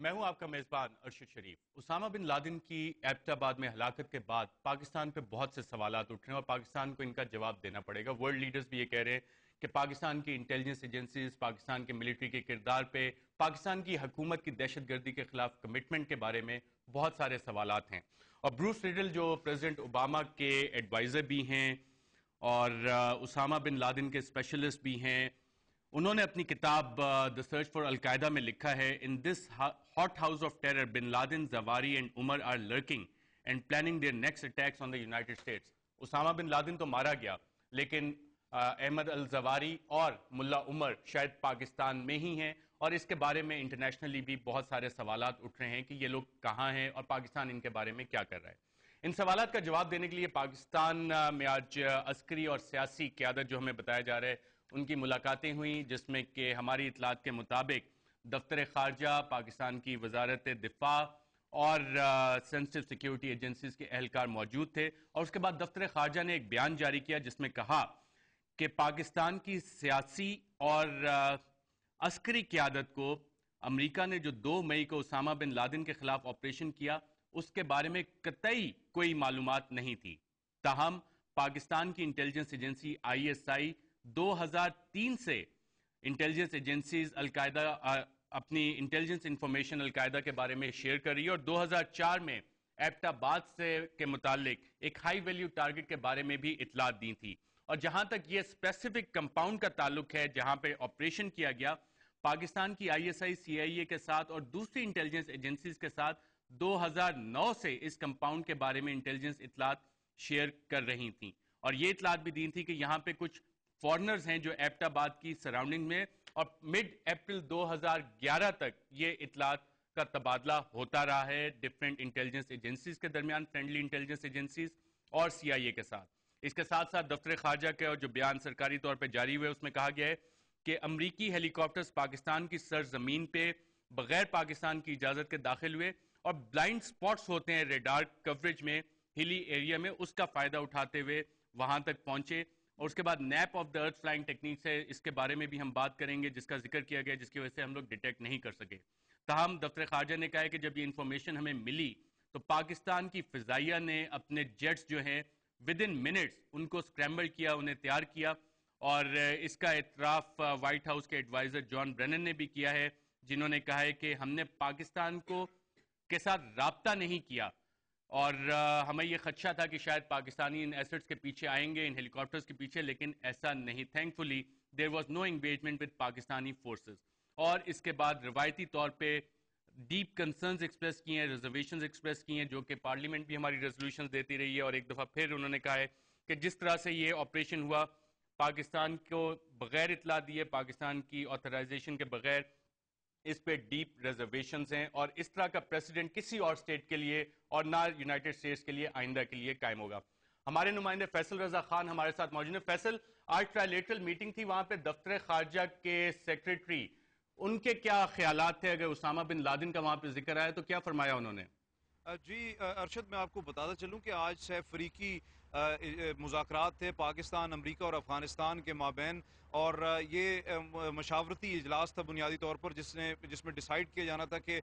میں ہوں آپ کا میزبان ارشد شریف۔ اسامہ بن لادن کی ایبٹ آباد میں ہلاکت کے بعد پاکستان پہ بہت سے سوالات اٹھ رہے ہیں اور پاکستان کو ان کا جواب دینا پڑے گا۔ ورلڈ لیڈرز بھی یہ کہہ رہے ہیں کہ پاکستان کی انٹیلیجنس ایجنسیز، پاکستان کے ملٹری کے کردار پہ، پاکستان کی حکومت کی دہشت گردی کے خلاف کمٹمنٹ کے بارے میں بہت سارے سوالات ہیں۔ اور بروس ریڈل جو پریزیڈنٹ اوباما کے ایڈوائزر بھی ہیں اور اسامہ بن لادن کے اسپیشلسٹ بھی ہیں، انہوں نے اپنی کتاب دی سرچ فار القاعدہ میں لکھا ہے in this hot house of terror bin Laden, Zawahiri and Omar are lurking and planning their next attacks on the United States. Osama bin Laden تو مارا گیا، لیکن احمد الزواری اور ملا عمر شاید پاکستان میں ہی ہیں، اور اس کے بارے میں انٹرنیشنلی بھی بہت سارے سوالات اٹھ رہے ہیں کہ یہ لوگ کہاں ہیں اور پاکستان ان کے بارے میں کیا کر رہا ہے۔ ان سوالات کا جواب دینے کے لیے پاکستان میں آج عسکری اور سیاسی قیادت جو ہمیں بتایا جا رہا ہے ان کی ملاقاتیں ہوئیں، جس میں کہ ہماری اطلاعات کے مطابق دفتر خارجہ، پاکستان کی وزارت دفاع اور سینسٹیو سیکیورٹی ایجنسیز کے اہلکار موجود تھے۔ اور اس کے بعد دفتر خارجہ نے ایک بیان جاری کیا جس میں کہا کہ پاکستان کی سیاسی اور عسکری قیادت کو امریکہ نے جو 2 مئی کو اسامہ بن لادن کے خلاف آپریشن کیا اس کے بارے میں قطعی کوئی معلومات نہیں تھی۔ تاہم پاکستان کی انٹیلیجنس ایجنسی ISI 2003 سے انٹیلیجنس ایجنسیز القاعدہ اپنی انٹیلیجنس انفارمیشن القاعدہ کے بارے میں شیئر کر رہی ہے، اور 2004 میں ایبٹ آباد سے کے متعلق ایک ہائی ویلیو ٹارگٹ کے بارے میں بھی اطلاعات دی تھی۔ اور جہاں تک یہ اسپیسیفک کمپاؤنڈ کا تعلق ہے جہاں پہ آپریشن کیا گیا، پاکستان کی ISI CIA کے ساتھ اور دوسری انٹیلیجنس ایجنسیز کے ساتھ 2009 سے اس کمپاؤنڈ کے بارے میں انٹیلیجنس اطلاعات شیئر کر رہی تھیں، اور یہ اطلاعات بھی دی تھی کہ یہاں پہ کچھ فارنرز ہیں جو ایبٹ آباد کی سراؤنڈنگ میں، اور مڈ اپریل 2011 تک یہ اطلاعات کا تبادلہ ہوتا رہا ہے ڈفرینٹ انٹیلیجنس ایجنسیز کے درمیان، فرینڈلی انٹیلیجنس ایجنسیز اور CIA کے ساتھ۔ اس کے ساتھ ساتھ دفتر خارجہ کے اور جو بیان سرکاری طور پہ جاری ہوئے اس میں کہا گیا ہے کہ امریکی ہیلی کاپٹرز پاکستان کی سرزمین پہ بغیر پاکستان کی اجازت کے داخل ہوئے اور بلائنڈ سپاٹس ہوتے ہیں ریڈار کوریج میں ہلی ایریا میں، اس کا فائدہ اٹھاتے ہوئے وہاں تک پہنچے۔ اور اس کے بعد nap of the earth flying techniques ہے، اس کے بارے میں بھی ہم بات کریں گے جس کا ذکر کیا گیا جس کی وجہ سے ہم لوگ ڈیٹیکٹ نہیں کر سکے۔ تاہم دفتر خارجہ نے کہا ہے کہ جب یہ انفارمیشن ہمیں ملی تو پاکستان کی فضائیہ نے اپنے جیٹس جو ہیں ود ان منٹس ان کو اسکریمبل کیا، انہیں تیار کیا، اور اس کا اعتراف وائٹ ہاؤس کے ایڈوائزر جان برینن نے بھی کیا ہے، جنہوں نے کہا ہے کہ ہم نے پاکستان کے ساتھ رابطہ نہیں کیا، اور ہمیں یہ خدشہ تھا کہ شاید پاکستانی ان ایسٹس کے پیچھے آئیں گے، ان ہیلی کاپٹرز کے پیچھے، لیکن ایسا نہیں۔ Thank fully there was no engagement with Pakistani forces. اور اس کے بعد روایتی طور پہ ڈیپ کنسرنز ایکسپریس کیے ہیں، ریزرویشنز ایکسپریس کی ہیں، جو کہ پارلیمنٹ بھی ہماری ریزولوشنز دیتی رہی ہے، اور ایک دفعہ پھر انہوں نے کہا ہے کہ جس طرح سے یہ آپریشن ہوا پاکستان کو بغیر اطلاع دیے، پاکستان کی آتھرائزیشن کے بغیر، اس پہ ڈیپ ریزرویشنز ہیں، اور اس طرح کا پریسیڈنٹ کسی اور اسٹیٹ کے لیے اور نہ یونائٹڈ اسٹیٹس کے لیے آئندہ کے لیے قائم ہوگا۔ ہمارے نمائندے فیصل رضا خان ہمارے ساتھ موجود ہیں۔ فیصل، آج ٹرائلیٹرل میٹنگ تھی، وہاں پہ دفتر خارجہ کے سیکریٹری، ان کے کیا خیالات تھے؟ اگر اسامہ بن لادن کا وہاں پہ ذکر آیا تو کیا فرمایا انہوں نے؟ جی ارشد، میں آپ کو بتاتا چلوں کہ آج سہ فریقی مذاکرات تھے پاکستان، امریکہ اور افغانستان کے مابین، اور یہ مشاورتی اجلاس تھا بنیادی طور پر جس میں ڈیسائیڈ کیا جانا تھا کہ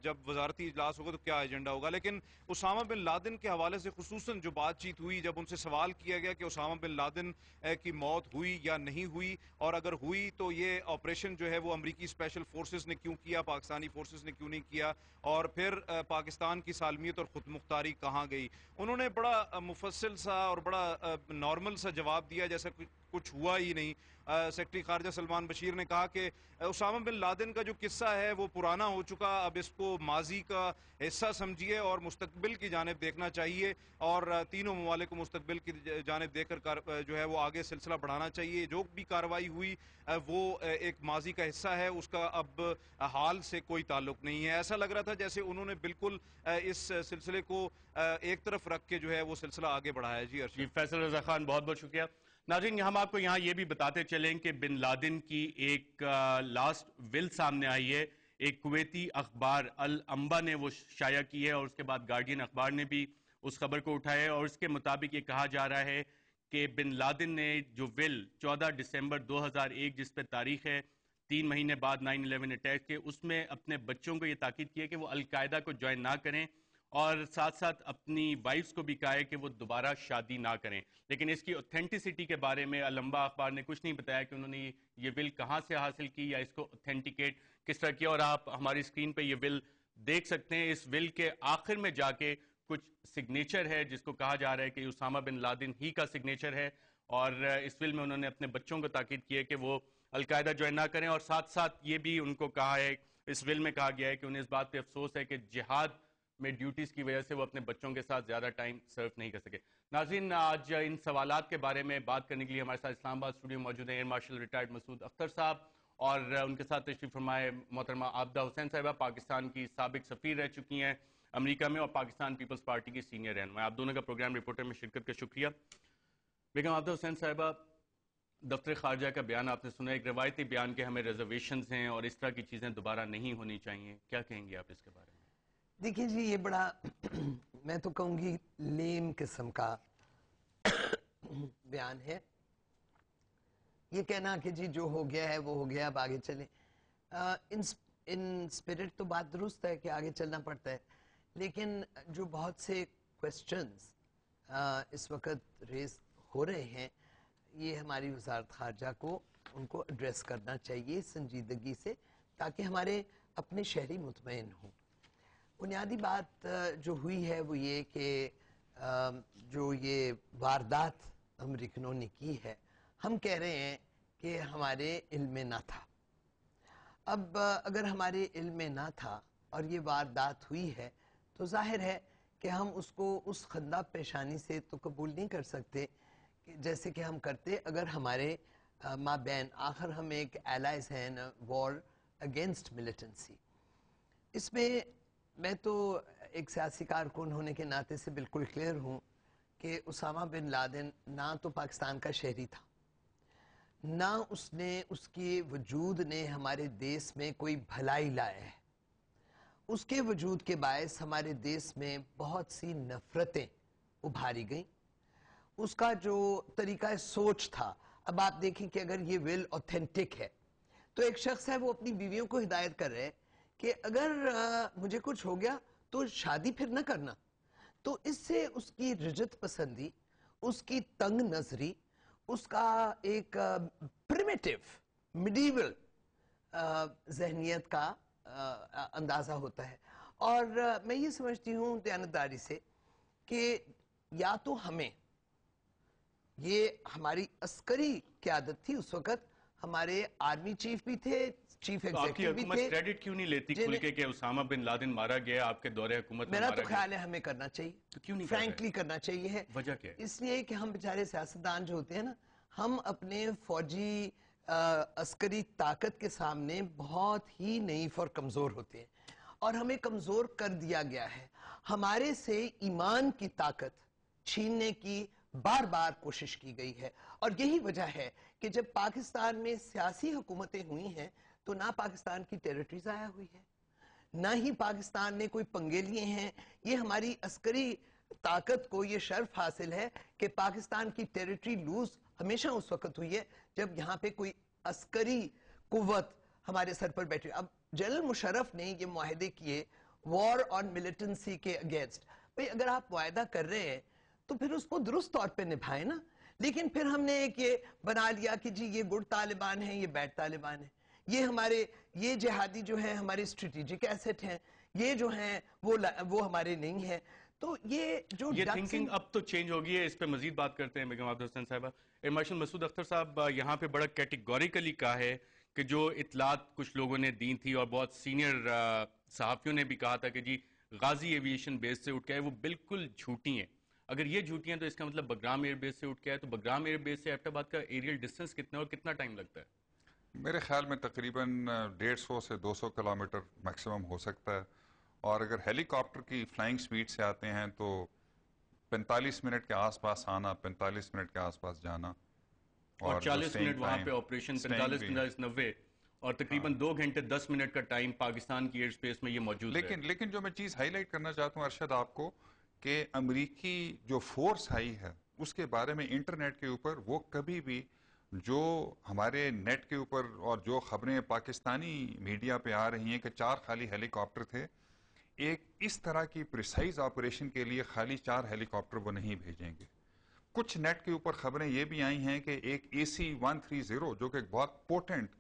جب وزارتی اجلاس ہوگا تو کیا ایجنڈا ہوگا۔ لیکن اسامہ بن لادن کے حوالے سے خصوصاً جو بات چیت ہوئی، جب ان سے سوال کیا گیا کہ اسامہ بن لادن کی موت ہوئی یا نہیں ہوئی، اور اگر ہوئی تو یہ آپریشن جو ہے وہ امریکی اسپیشل فورسز نے کیوں کیا، پاکستانی فورسز نے کیوں نہیں کیا، اور پھر پاکستان کی سالمیت اور خود مختاری کہاں گئی، انہوں نے بڑا مفصل سا اور بڑا نارمل سا جواب دیا جیسا کچھ ہوا ہی نہیں۔ سیکرٹری خارجہ سلمان بشیر نے کہا کہ اسامہ بن لادن کا جو قصہ ہے وہ پرانا ہو چکا، اب اس کو ماضی کا حصہ سمجھیے اور مستقبل کی جانب دیکھنا چاہیے، اور تینوں ممالک کو مستقبل کی جانب دیکھ کر جو ہے وہ آگے سلسلہ بڑھانا چاہیے۔ جو بھی کارروائی ہوئی وہ ایک ماضی کا حصہ ہے، اس کا اب حال سے کوئی تعلق نہیں ہے۔ ایسا لگ رہا تھا جیسے انہوں نے بالکل اس سلسلے کو ایک طرف رکھ کے جو ہے وہ سلسلہ آگے بڑھایا۔ جی ارشد۔ جی فیصل رضا خان، بہت بہت شکریہ۔ ناظرین، ہم آپ کو یہاں یہ بھی بتاتے چلیں کہ بن لادن کی ایک لاسٹ ول سامنے آئی ہے، ایک کویتی اخبار الانبا نے وہ شائع کی ہے، اور اس کے بعد گارڈین اخبار نے بھی اس خبر کو اٹھایا ہے، اور اس کے مطابق یہ کہا جا رہا ہے کہ بن لادن نے جو ول 14 دسمبر 2001 جس پہ تاریخ ہے 3 مہینے بعد 9/11 اٹیک کے، اس میں اپنے بچوں کو یہ تاکید کی ہے کہ وہ القاعدہ کو جوائن نہ کریں، اور ساتھ ساتھ اپنی وائفز کو بھی کہا ہے کہ وہ دوبارہ شادی نہ کریں. لیکن اس کی اوتھینٹسٹی کے بارے میں الانباء اخبار نے کچھ نہیں بتایا کہ انہوں نے یہ ول کہاں سے حاصل کی یا اس کو اوتھینٹیکیٹ کس طرح کیا. اور آپ ہماری اسکرین پہ یہ ول دیکھ سکتے ہیں. اس ول کے آخر میں جا کے کچھ سگنیچر ہے جس کو کہا جا رہا ہے کہ اسامہ بن لادن ہی کا سگنیچر ہے، اور اس ول میں انہوں نے اپنے بچوں کو تاکید کی ہے کہ وہ القاعدہ جوائن نہ کریں. اور ساتھ ساتھ یہ بھی ان کو کہا ہے، اس ول میں کہا گیا ہے کہ انہیں اس بات پہ افسوس ہے کہ جہاد میں ڈیوٹیز کی وجہ سے وہ اپنے بچوں کے ساتھ زیادہ ٹائم سرو نہیں کر سکے. ناظرین، آج ان سوالات کے بارے میں بات کرنے کے لیے ہمارے ساتھ اسلام آباد اسٹوڈیو موجود ہیں ایئر مارشل ریٹائرڈ مسعود اختر صاحب، اور ان کے ساتھ تشریف فرمائے محترمہ عابدہ حسین صاحبہ، پاکستان کی سابق سفیر رہ چکی ہیں امریکہ میں اور پاکستان پیپلز پارٹی کی سینئر رہنما. آپ دونوں کا پروگرام رپورٹر میں شرکت کا شکریہ. بیگم عابدہ حسین صاحبہ، دفتر خارجہ کا بیان آپ نے سنا، ایک روایتی بیان کہ ہمیں ریزرویشنز ہیں اور اس طرح کی چیزیں دوبارہ نہیں ہونی چاہیے. کیا کہیں گے آپ اس کے بارے میں؟ دیکھیں جی، یہ بڑا میں تو کہوں گی لیم قسم کا بیان ہے. یہ کہنا کہ جی جو ہو گیا ہے وہ ہو گیا، اب آگے چلیں. ان اسپرٹ تو بات درست ہے کہ آگے چلنا پڑتا ہے، لیکن جو بہت سے کویسچنز اس وقت ریز ہو رہے ہیں، یہ ہماری وزارت خارجہ کو ان کو ایڈریس کرنا چاہیے سنجیدگی سے، تاکہ ہمارے اپنے شہری مطمئن ہوں. بنیادی بات جو ہوئی ہے وہ یہ کہ جو یہ واردات امریکنوں نے کی ہے، ہم کہہ رہے ہیں کہ ہمارے علم میں نہ تھا. اب اگر ہمارے علم میں نہ تھا اور یہ واردات ہوئی ہے تو ظاہر ہے کہ ہم اس کو اس خندہ پیشانی سے تو قبول نہیں کر سکتے جیسے کہ ہم کرتے اگر ہمارے مابین. آخر ہم ایک ایلائز ہیں وار اگینسٹ ملیٹنسی. اس میں تو ایک سیاسی کارکن ہونے کے ناطے سے بالکل کلیئر ہوں کہ اسامہ بن لادن نہ تو پاکستان کا شہری تھا، نہ اس کے وجود نے ہمارے دیس میں کوئی بھلائی لایا ہے. اس کے وجود کے باعث ہمارے دیس میں بہت سی نفرتیں ابھاری گئیں. اس کا جو طریقہ سوچ تھا، اب آپ دیکھیں کہ اگر یہ ول اوتھینٹک ہے تو ایک شخص ہے وہ اپنی بیویوں کو ہدایت کر رہے کہ اگر مجھے کچھ ہو گیا تو شادی پھر نہ کرنا. تو اس سے اس کی رجت پسندی، اس کی تنگ نظری، اس کا ایک پریمیٹیو میڈیول ذہنیت کا اندازہ ہوتا ہے. اور میں یہ سمجھتی ہوں دیانتداری سے کہ یا تو ہمیں، یہ ہماری عسکری قیادت تھی اس وقت، ہمارے آرمی چیف بھی تھے، چیف تو آپ کی ایگزیکٹو بھی حکومت تھے. کریڈٹ کیوں نہیں لیتی کھل کے کہ اسامہ بن لادن مارا گیا، آپ کے دور حکومت میں میرا مارا تو گیا؟ خیال ہے ہمیں کرنا چاہیے، تو کیوں نہیں کر رہے؟ فرینکلی کرنا چاہیے ہے. وجہ کیا ہے؟ اس لیے کہ ہم بیچارے سیاستدان جو ہوتے ہیں نا، ہم اپنے فوجی عسکری طاقت کے سامنے بہت ہی نحیف اور کمزور ہوتے ہیں، اور ہمیں کمزور کر دیا گیا ہے. ہمارے سے ایمان کی طاقت چھیننے کی بار بار کوشش کی گئی ہے. اور یہی وجہ ہے کہ جب پاکستان میں سیاسی حکومتیں ہوئی ہیں تو نہ پاکستان کی ٹیریٹری ضائع ہوئی ہے، نہ ہی پاکستان نے کوئی پنگے لیے ہیں. یہ ہماری عسکری طاقت کو یہ شرف حاصل ہے کہ پاکستان کی ٹیریٹری لوز ہمیشہ اس وقت ہوئی ہے جب یہاں پہ کوئی عسکری قوت ہمارے سر پر بیٹھی. اب جنرل مشرف نے یہ معاہدے کیے وار آن ملیٹنسی کے اگینسٹ. بھئی اگر آپ معاہدہ کر رہے ہیں تو پھر اس کو درست طور پہ نبھائیں نا. لیکن پھر ہم نے ایک یہ بنا لیا کہ جی یہ گڈ طالبان ہیں، یہ بیڈ طالبان ہیں، یہ جہادی جو ہیں ہمارے اسٹریٹجک ایسٹ ہیں، یہ جو ہیں وہ ہمارے نہیں ہیں. تو یہ جو تھنکنگ اب تو چینج ہوگی ہے، اس پہ مزید بات کرتے ہیں. بیگم عابدہ حسین صاحبہ، ایئر مارشل مسعود اختر صاحب، یہاں پہ بڑا کیٹیگوریکلی کہا ہے کہ جو اطلاعات کچھ لوگوں نے دی تھی اور بہت سینئر صحافیوں نے بھی کہا تھا کہ جی غازی ایویشن بیس سے اٹھ کے آئے، وہ بالکل جھوٹی ہیں. اگر یہ جھوٹی ہیں تو اس کا مطلب بگرام ایئر بیس سے اٹھ کے آئے، تو بگرام ایئر بیس سے ایبٹ آباد کا ایریل ڈسٹنس کتنا اور کتنا ٹائم لگتا ہے؟ میرے خیال میں تقریباً 150 سے 200 کلومیٹر میکسیمم ہو سکتا ہے. اور اگر ہیلی کاپٹر کی فلائنگ سپیڈ سے آتے ہیں تو 45 منٹ کے آس پاس آنا، 45 منٹ کے آس پاس جانا، اور 40 منٹ وہاں پہ آپریشن، 45 45 90، اور تقریباً 2 گھنٹے 10 منٹ کا ٹائم پاکستان کی ایئر سپیس میں یہ موجود ہے. لیکن جو میں چیز ہائی لائٹ کرنا چاہتا ہوں ارشد آپ کو، کہ امریکی جو فورس آئی ہے اس کے بارے میں انٹرنیٹ کے اوپر وہ کبھی بھی جو ہمارے نیٹ کے اوپر اور جو خبریں پاکستانی میڈیا پہ آ رہی ہیں کہ 4 خالی ہیلی کاپٹر تھے، ایک اس طرح کی پریسائز آپریشن کے لیے خالی 4 ہیلی کاپٹر وہ نہیں بھیجیں گے. کچھ نیٹ کے اوپر خبریں یہ بھی آئی ہیں کہ ایک AC-130 جو کہ ایک بہت پوٹنٹ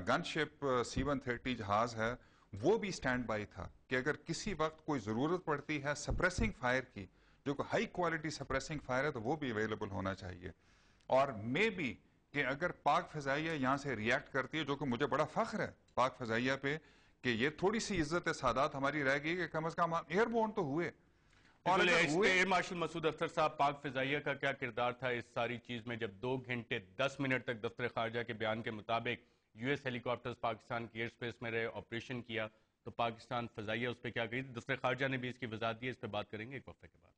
گن شپ C-130 جہاز ہے، وہ بھی سٹینڈ بائی تھا کہ اگر کسی وقت کوئی ضرورت پڑتی ہے سپریسنگ فائر کی، جو کہ ہائی کوالٹی سپریسنگ فائر ہے، تو وہ بھی اویلیبل ہونا چاہیے. اور مے بی کہ اگر پاک فضائیہ یہاں سے ریئیکٹ کرتی ہے، جو کہ مجھے بڑا فخر ہے پاک فضائیہ پہ کہ یہ تھوڑی سی عزت سادات ہماری رہ گئی کہ کم از کم ایئر بورن تو ہوئے. اور اگر اس پہ ہوئے ایئر مارشل مسعود اختر صاحب، پاک فضائیہ کا کیا کردار تھا اس ساری چیز میں، جب 2 گھنٹے 10 منٹ تک دفتر خارجہ کے بیان کے مطابق US ہیلی کاپٹرز پاکستان کی ایئر سپیس میں رہے، آپریشن کیا، تو پاکستان فضائیہ اس پہ کیا کہی؟ دفتر خارجہ نے بھی اس کی وضاحت دی ہے. اس پہ بات کریں گے ایک وقفے کے بعد.